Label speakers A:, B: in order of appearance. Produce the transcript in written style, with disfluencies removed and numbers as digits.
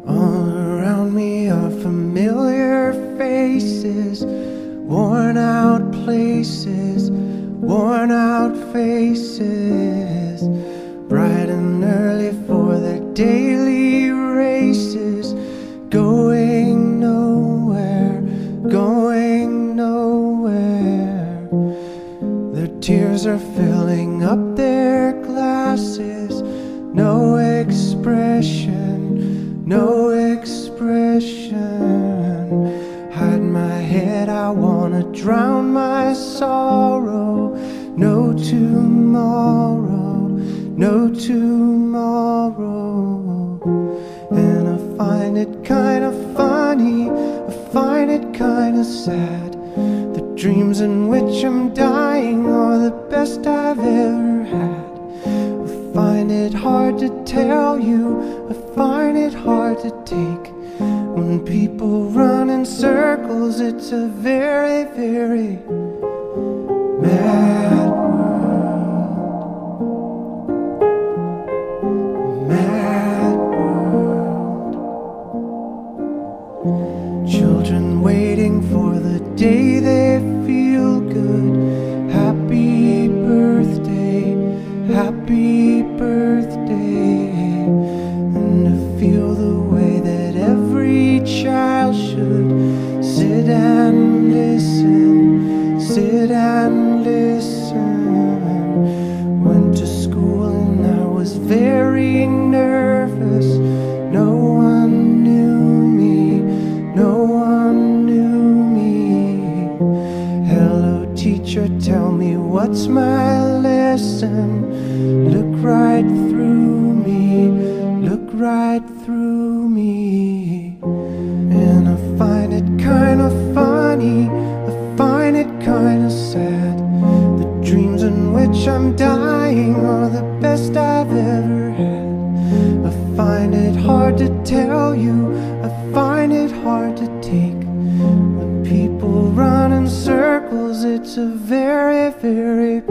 A: All around me are familiar faces, worn out places, worn out faces, bright and early for their daily races, going nowhere, going nowhere. Their tears are filling up their glasses, no expression, no expression. Hide my head, I wanna drown my sorrow. No tomorrow, no tomorrow. And I find it kinda funny, I find it kinda sad. The dreams in which I'm dying are the best I've ever had. I find it hard to tell you, I find it hard to take. When people run in circles, it's a very, very mad world. Mad world. Children waiting for the day they feel good. Happy birthday, happy birthday. And to feel the way that every child should sit and listen, sit and listen. Went to school and I was very nervous. No one knew me, no one knew me. Hello teacher, tell me what's my lesson. Look right through me, look right through me. And I find it kinda funny, I find it kinda sad. The dreams in which I'm dying are the best I've ever had. I find it hard to tell you, I find it hard to take. When people run in circles, it's a very, very